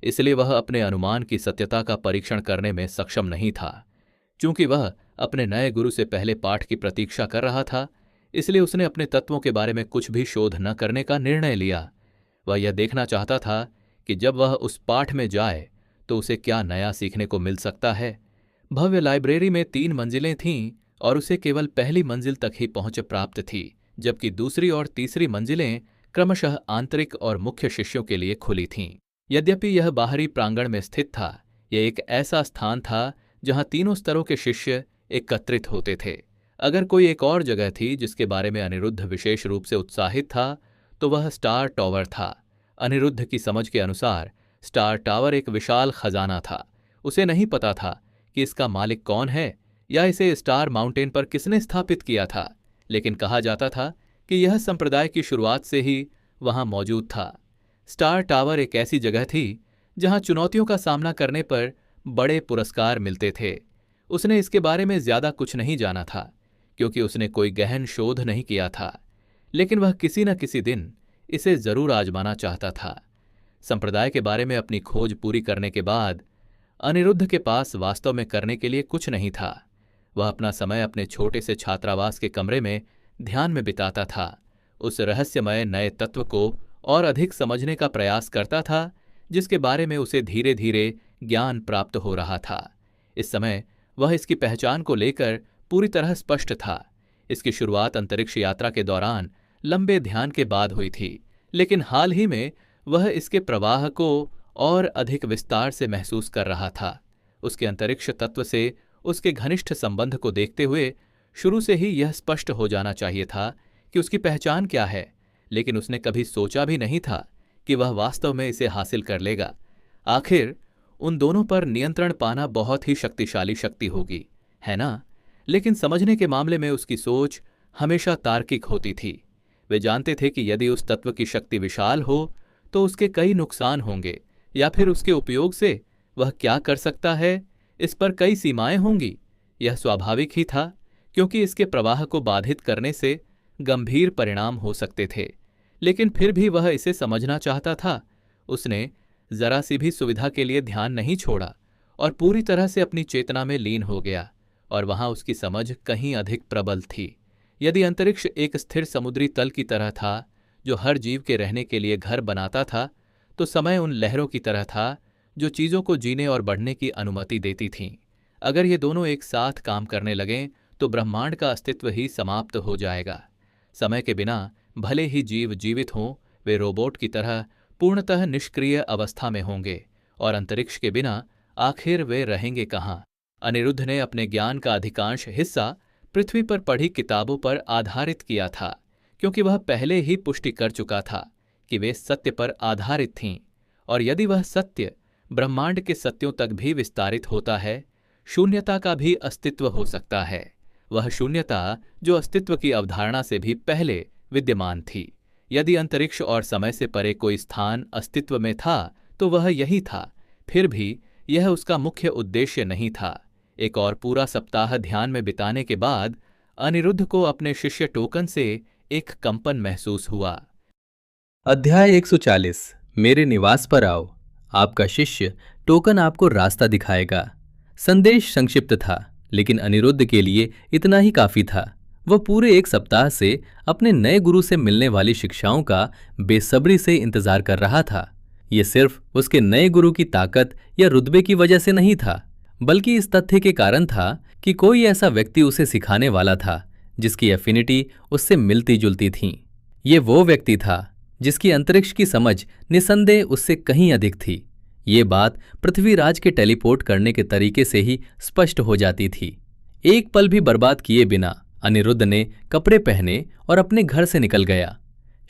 इसलिए वह अपने अनुमान की सत्यता का परीक्षण करने में सक्षम नहीं था। चूंकि वह अपने नए गुरु से पहले पाठ की प्रतीक्षा कर रहा था, इसलिए उसने अपने तत्वों के बारे में कुछ भी शोध न करने का निर्णय लिया। वह यह देखना चाहता था कि जब वह उस पाठ में जाए तो उसे क्या नया सीखने को मिल सकता है। भव्य लाइब्रेरी में 3 मंजिलें थीं और उसे केवल पहली मंजिल तक ही पहुंच प्राप्त थी, जबकि दूसरी और तीसरी मंजिलें क्रमशः आंतरिक और मुख्य शिष्यों के लिए खुली थीं। यद्यपि यह बाहरी प्रांगण में स्थित था, यह एक ऐसा स्थान था जहां तीनों स्तरों के शिष्य एकत्रित होते थे। अगर कोई एक और जगह थी जिसके बारे में अनिरुद्ध विशेष रूप से उत्साहित था, तो वह स्टार टॉवर था। अनिरुद्ध की समझ के अनुसार स्टार टावर एक विशाल खजाना था। उसे नहीं पता था कि इसका मालिक कौन है या इसे स्टार माउंटेन पर किसने स्थापित किया था, लेकिन कहा जाता था कि यह संप्रदाय की शुरुआत से ही वहां मौजूद था। स्टार टावर एक ऐसी जगह थी जहां चुनौतियों का सामना करने पर बड़े पुरस्कार मिलते थे। उसने इसके बारे में ज्यादा कुछ नहीं जाना था क्योंकि उसने कोई गहन शोध नहीं किया था, लेकिन वह किसी न किसी दिन इसे जरूर आजमाना चाहता था। संप्रदाय के बारे में अपनी खोज पूरी करने के बाद अनिरुद्ध के पास वास्तव में करने के लिए कुछ नहीं था। वह अपना समय अपने छोटे से छात्रावास के कमरे में ध्यान में बिताता था, उस रहस्यमय नए तत्व को और अधिक समझने का प्रयास करता था जिसके बारे में उसे धीरे धीरे ज्ञान प्राप्त हो रहा था। इस समय वह इसकी पहचान को लेकर पूरी तरह स्पष्ट था। इसकी शुरुआत अंतरिक्ष यात्रा के दौरान लंबे ध्यान के बाद हुई थी, लेकिन हाल ही में वह इसके प्रवाह को और अधिक विस्तार से महसूस कर रहा था। उसके अंतरिक्ष तत्व से उसके घनिष्ठ संबंध को देखते हुए शुरू से ही यह स्पष्ट हो जाना चाहिए था कि उसकी पहचान क्या है, लेकिन उसने कभी सोचा भी नहीं था कि वह वास्तव में इसे हासिल कर लेगा। आखिर उन दोनों पर नियंत्रण पाना बहुत ही शक्तिशाली शक्ति होगी, है ना? लेकिन समझने के मामले में उसकी सोच हमेशा तार्किक होती थी। वे जानते थे कि यदि उस तत्व की शक्ति विशाल हो तो उसके कई नुकसान होंगे, या फिर उसके उपयोग से वह क्या कर सकता है इस पर कई सीमाएं होंगी। यह स्वाभाविक ही था क्योंकि इसके प्रवाह को बाधित करने से गंभीर परिणाम हो सकते थे, लेकिन फिर भी वह इसे समझना चाहता था। उसने जरा सी भी सुविधा के लिए ध्यान नहीं छोड़ा और पूरी तरह से अपनी चेतना में लीन हो गया, और वहां उसकी समझ कहीं अधिक प्रबल थी। यदि अंतरिक्ष एक स्थिर समुद्री तल की तरह था जो हर जीव के रहने के लिए घर बनाता था, तो समय उन लहरों की तरह था जो चीजों को जीने और बढ़ने की अनुमति देती थीं। अगर ये दोनों एक साथ काम करने लगें तो ब्रह्मांड का अस्तित्व ही समाप्त हो जाएगा। समय के बिना भले ही जीव जीवित हों, वे रोबोट की तरह पूर्णतः निष्क्रिय अवस्था में होंगे, और अंतरिक्ष के बिना आखिर वे रहेंगे कहाँ? अनिरुद्ध ने अपने ज्ञान का अधिकांश हिस्सा पृथ्वी पर पढ़ी किताबों पर आधारित किया था, क्योंकि वह पहले ही पुष्टि कर चुका था कि वे सत्य पर आधारित थीं, और यदि वह सत्य ब्रह्मांड के सत्यों तक भी विस्तारित होता है, शून्यता का भी अस्तित्व हो सकता है। वह शून्यता जो अस्तित्व की अवधारणा से भी पहले विद्यमान थी। यदि अंतरिक्ष और समय से परे कोई स्थान अस्तित्व में था तो वह यही था। फिर भी यह उसका मुख्य उद्देश्य नहीं था। एक और पूरा सप्ताह ध्यान में बिताने के बाद अनिरुद्ध को अपने शिष्य टोकन से एक कंपन महसूस हुआ। अध्याय 140। मेरे निवास पर आओ। आपका शिष्य टोकन आपको रास्ता दिखाएगा। संदेश संक्षिप्त था, लेकिन अनिरुद्ध के लिए इतना ही काफी था। वह पूरे 1 सप्ताह से अपने नए गुरु से मिलने वाली शिक्षाओं का बेसब्री से इंतजार कर रहा था। ये सिर्फ उसके नए गुरु की ताकत या रुतबे की वजह से नहीं था, बल्कि इस तथ्य के कारण था कि कोई ऐसा व्यक्ति उसे सिखाने वाला था जिसकी एफिनिटी उससे मिलती जुलती थी। ये वो व्यक्ति था जिसकी अंतरिक्ष की समझ निसंदेह उससे कहीं अधिक थी। ये बात पृथ्वीराज के टेलीपोर्ट करने के तरीके से ही स्पष्ट हो जाती थी। एक पल भी बर्बाद किए बिना अनिरुद्ध ने कपड़े पहने और अपने घर से निकल गया।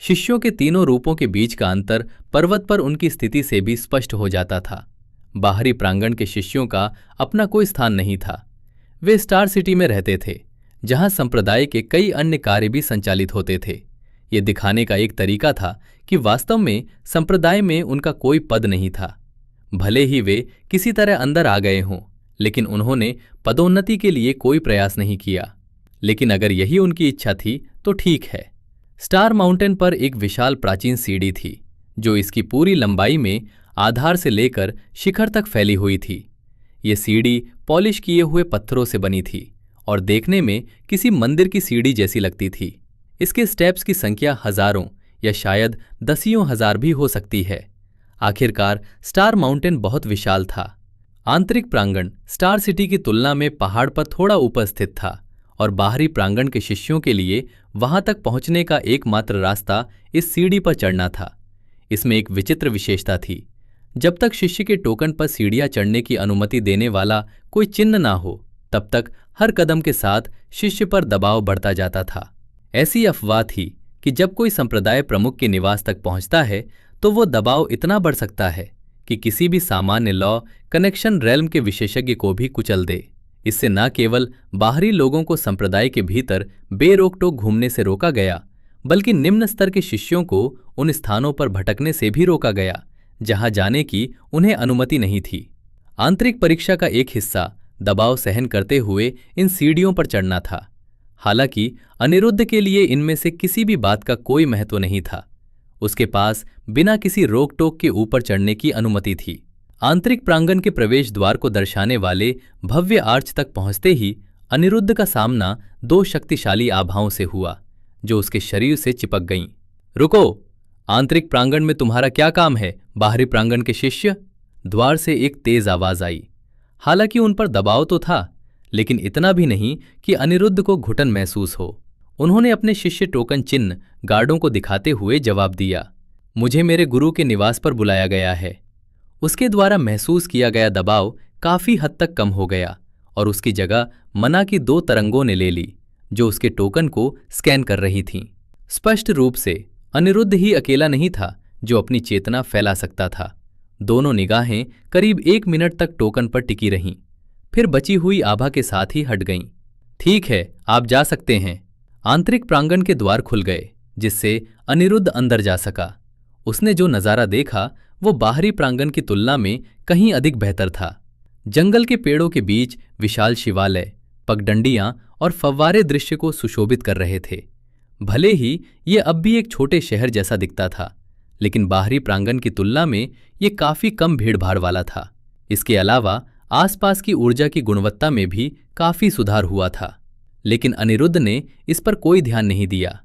शिष्यों के तीनों रूपों के बीच का अंतर पर्वत पर उनकी स्थिति से भी स्पष्ट हो जाता था। बाहरी प्रांगण के शिष्यों का अपना कोई स्थान नहीं था। वे स्टार सिटी में रहते थे, जहां संप्रदाय के कई अन्य कार्य भी संचालित होते थे। ये दिखाने का एक तरीका था कि वास्तव में संप्रदाय में उनका कोई पद नहीं था। भले ही वे किसी तरह अंदर आ गए हों, लेकिन उन्होंने पदोन्नति के लिए कोई प्रयास नहीं किया। लेकिन अगर यही उनकी इच्छा थी तो ठीक है। स्टार माउंटेन पर एक विशाल प्राचीन सीढ़ी थी, जो इसकी पूरी लंबाई में आधार से लेकर शिखर तक फैली हुई थी। ये सीढ़ी पॉलिश किए हुए पत्थरों से बनी थी और देखने में किसी मंदिर की सीढ़ी जैसी लगती थी। इसके स्टेप्स की संख्या हजारों या शायद दसियों हजार भी हो सकती है। आखिरकार स्टार माउंटेन बहुत विशाल था। आंतरिक प्रांगण स्टार सिटी की तुलना में पहाड़ पर थोड़ा ऊपर स्थित था और बाहरी प्रांगण के शिष्यों के लिए वहां तक पहुंचने का एकमात्र रास्ता इस सीढ़ी पर चढ़ना था। इसमें एक विचित्र विशेषता थी। जब तक शिष्य के टोकन पर सीढ़ियां चढ़ने की अनुमति देने वाला कोई चिन्ह ना हो, तब तक हर कदम के साथ शिष्य पर दबाव बढ़ता जाता था। ऐसी अफवाह थी कि जब कोई संप्रदाय प्रमुख के निवास तक पहुंचता है तो वो दबाव इतना बढ़ सकता है कि किसी भी सामान्य लॉ कनेक्शन रेल्म के विशेषज्ञ को भी कुचल दे। इससे न केवल बाहरी लोगों को संप्रदाय के भीतर बेरोक टोक घूमने से रोका गया, बल्कि निम्न स्तर के शिष्यों को उन स्थानों पर भटकने से भी रोका गया जहां जाने की उन्हें अनुमति नहीं थी। आंतरिक परीक्षा का एक हिस्सा दबाव सहन करते हुए इन सीढ़ियों पर चढ़ना था। हालांकि अनिरुद्ध के लिए इनमें से किसी भी बात का कोई महत्व नहीं था। उसके पास बिना किसी रोक टोक के ऊपर चढ़ने की अनुमति थी। आंतरिक प्रांगण के प्रवेश द्वार को दर्शाने वाले भव्य आर्च तक पहुंचते ही अनिरुद्ध का सामना 2 शक्तिशाली आभाओं से हुआ, जो उसके शरीर से चिपक गईं। रुको! आंतरिक प्रांगण में तुम्हारा क्या काम है, बाहरी प्रांगण के शिष्य? द्वार से एक तेज आवाज आई। हालांकि उन पर दबाव तो था, लेकिन इतना भी नहीं कि अनिरुद्ध को घुटन महसूस हो। उन्होंने अपने शिष्य टोकन चिन्ह गार्डों को दिखाते हुए जवाब दिया, मुझे मेरे गुरु के निवास पर बुलाया गया है। उसके द्वारा महसूस किया गया दबाव काफी हद तक कम हो गया और उसकी जगह मना की 2 तरंगों ने ले ली, जो उसके टोकन को स्कैन कर रही थीं। स्पष्ट रूप से अनिरुद्ध ही अकेला नहीं था जो अपनी चेतना फैला सकता था। दोनों निगाहें करीब 1 मिनट तक टोकन पर टिकी रहीं, फिर बची हुई आभा के साथ ही हट गईं। ठीक है, आप जा सकते हैं। आंतरिक प्रांगण के द्वार खुल गए, जिससे अनिरुद्ध अंदर जा सका। उसने जो नजारा देखा वो बाहरी प्रांगण की तुलना में कहीं अधिक बेहतर था। जंगल के पेड़ों के बीच विशाल शिवालय, पगडंडियां और फव्वारे दृश्य को सुशोभित कर रहे थे। भले ही ये अब भी एक छोटे शहर जैसा दिखता था, लेकिन बाहरी प्रांगण की तुलना में ये काफी कम भीड़भाड़ वाला था। इसके अलावा आसपास की ऊर्जा की गुणवत्ता में भी काफी सुधार हुआ था। लेकिन अनिरुद्ध ने इस पर कोई ध्यान नहीं दिया।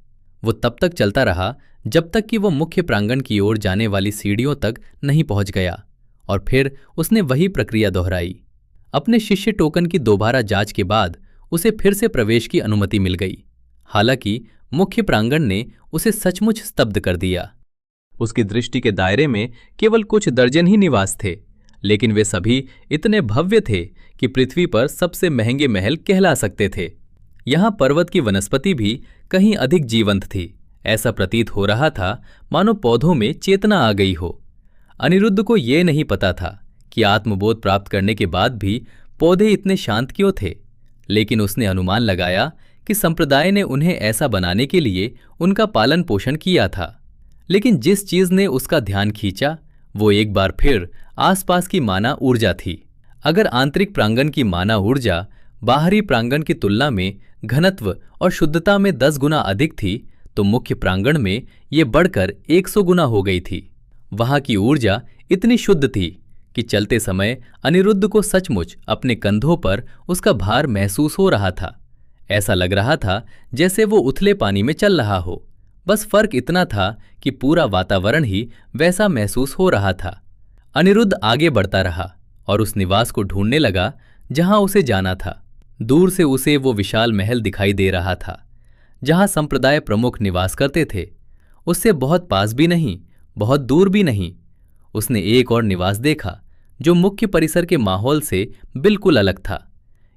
वो तब तक चलता रहा जब तक कि वो मुख्य प्रांगण की ओर जाने वाली सीढ़ियों तक नहीं पहुंच गया, और फिर उसने वही प्रक्रिया दोहराई। अपने शिष्य टोकन की दोबारा जांच के बाद उसे फिर से प्रवेश की अनुमति मिल गई। हालांकि मुख्य प्रांगण ने उसे सचमुच स्तब्ध कर दिया। उसकी दृष्टि के दायरे में केवल कुछ दर्जन ही निवास थे, लेकिन वे सभी इतने भव्य थे कि पृथ्वी पर सबसे महंगे महल कहला सकते थे। यहाँ पर्वत की वनस्पति भी कहीं अधिक जीवंत थी। ऐसा प्रतीत हो रहा था मानो पौधों में चेतना आ गई हो। अनिरुद्ध को ये नहीं पता था कि आत्मबोध प्राप्त करने के बाद भी पौधे इतने शांत क्यों थे, लेकिन उसने अनुमान लगाया कि संप्रदाय ने उन्हें ऐसा बनाने के लिए उनका पालन पोषण किया था। लेकिन जिस चीज ने उसका ध्यान खींचा वो एक बार फिर आसपास की माना ऊर्जा थी। अगर आंतरिक प्रांगण की माना ऊर्जा बाहरी प्रांगण की तुलना में घनत्व और शुद्धता में 10 गुना अधिक थी तो मुख्य प्रांगण में ये बढ़कर 100 गुना हो गई थी। वहां की ऊर्जा इतनी शुद्ध थी कि चलते समय अनिरुद्ध को सचमुच अपने कंधों पर उसका भार महसूस हो रहा था। ऐसा लग रहा था जैसे वो उथले पानी में चल रहा हो। बस फर्क इतना था कि पूरा वातावरण ही वैसा महसूस हो रहा था। अनिरुद्ध आगे बढ़ता रहा और उस निवास को ढूंढने लगा जहां उसे जाना था। दूर से उसे वो विशाल महल दिखाई दे रहा था जहां संप्रदाय प्रमुख निवास करते थे। उससे बहुत पास भी नहीं, बहुत दूर भी नहीं। उसने एक और निवास देखा जो मुख्य परिसर के माहौल से बिल्कुल अलग था।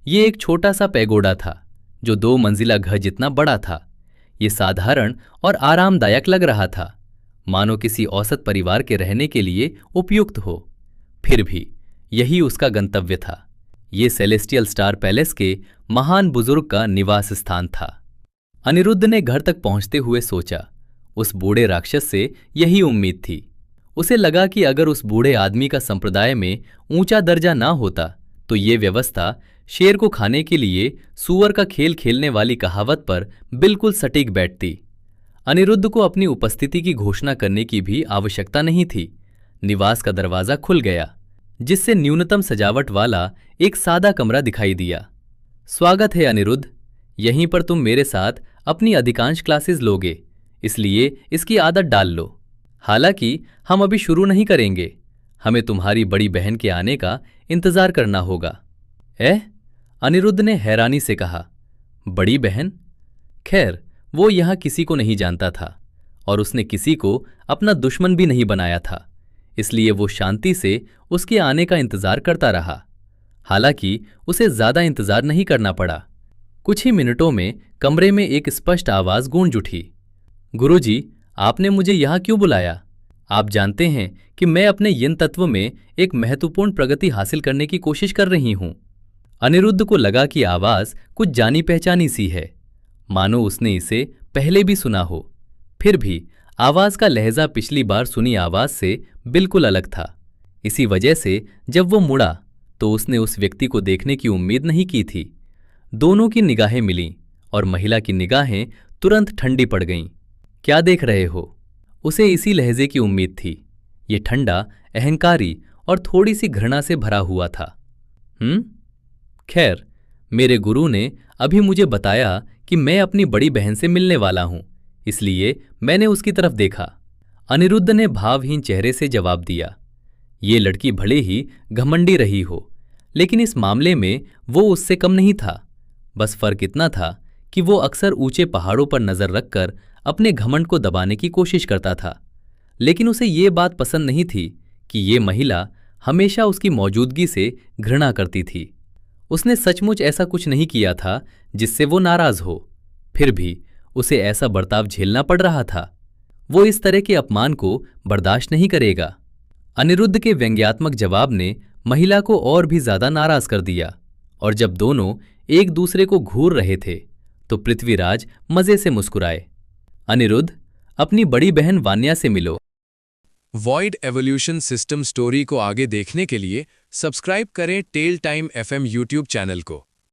ये एक छोटा सा पैगोडा था जो 2 मंजिला घर जितना बड़ा था। ये साधारण और आरामदायक लग रहा था, मानो किसी औसत परिवार के रहने के लिए उपयुक्त हो। फिर भी यही उसका गंतव्य था। ये सेलेस्टियल स्टार पैलेस के महान बुजुर्ग का निवास स्थान था। अनिरुद्ध ने घर तक पहुंचते हुए सोचा, उस बूढ़े राक्षस से यही उम्मीद थी। उसे लगा कि अगर उस बूढ़े आदमी का संप्रदाय में ऊंचा दर्जा ना होता तो ये व्यवस्था शेर को खाने के लिए सूअर का खेल खेलने वाली कहावत पर बिल्कुल सटीक बैठती। अनिरुद्ध को अपनी उपस्थिति की घोषणा करने की भी आवश्यकता नहीं थी। निवास का दरवाजा खुल गया जिससे न्यूनतम सजावट वाला एक सादा कमरा दिखाई दिया। स्वागत है अनिरुद्ध, यहीं पर तुम मेरे साथ अपनी अधिकांश क्लासेस लोगे, इसलिए इसकी आदत डाल लो। हालांकि हम अभी शुरू नहीं करेंगे, हमें तुम्हारी बड़ी बहन के आने का इंतजार करना होगा। अनिरुद्ध ने हैरानी से कहा, बड़ी बहन? खैर, वो यहां किसी को नहीं जानता था और उसने किसी को अपना दुश्मन भी नहीं बनाया था, इसलिए वो शांति से उसके आने का इंतजार करता रहा। हालांकि उसे ज्यादा इंतजार नहीं करना पड़ा। कुछ ही मिनटों में कमरे में एक स्पष्ट आवाज गूंज उठी, गुरुजी, आपने मुझे यहां क्यों बुलाया? आप जानते हैं कि मैं अपने यिन तत्व में एक महत्वपूर्ण प्रगति हासिल करने की कोशिश कर रही हूं। अनिरुद्ध को लगा कि आवाज कुछ जानी पहचानी सी है, मानो उसने इसे पहले भी सुना हो। फिर भी आवाज का लहजा पिछली बार सुनी आवाज से बिल्कुल अलग था। इसी वजह से जब वो मुड़ा तो उसने उस व्यक्ति को देखने की उम्मीद नहीं की थी। दोनों की निगाहें मिलीं और महिला की निगाहें तुरंत ठंडी पड़ गईं। क्या देख रहे हो? उसे इसी लहजे की उम्मीद थी। ये ठंडा, अहंकारी और थोड़ी सी घृणा से भरा हुआ था। खैर, मेरे गुरु ने अभी मुझे बताया कि मैं अपनी बड़ी बहन से मिलने वाला हूं, इसलिए मैंने उसकी तरफ देखा। अनिरुद्ध ने भावहीन चेहरे से जवाब दिया। ये लड़की भले ही घमंडी रही हो, लेकिन इस मामले में वो उससे कम नहीं था। बस फर्क इतना था कि वो अक्सर ऊंचे पहाड़ों पर नजर रखकर अपने घमंड को दबाने की कोशिश करता था, लेकिन उसे ये बात पसंद नहीं थी कि ये महिला हमेशा उसकी मौजूदगी से घृणा करती थी। उसने सचमुच ऐसा कुछ नहीं किया था जिससे वो नाराज हो, फिर भी उसे ऐसा बर्ताव झेलना पड़ रहा था। वो इस तरह के अपमान को बर्दाश्त नहीं करेगा। अनिरुद्ध के व्यंग्यात्मक जवाब ने महिला को और भी ज्यादा नाराज कर दिया, और जब दोनों एक दूसरे को घूर रहे थे तो पृथ्वीराज मजे से मुस्कुराए। अनिरुद्ध, अपनी बड़ी बहन वान्या से मिलो। वॉइड एवोल्यूशन सिस्टम स्टोरी को आगे देखने के लिए सब्सक्राइब करें tell time FM YouTube channel को।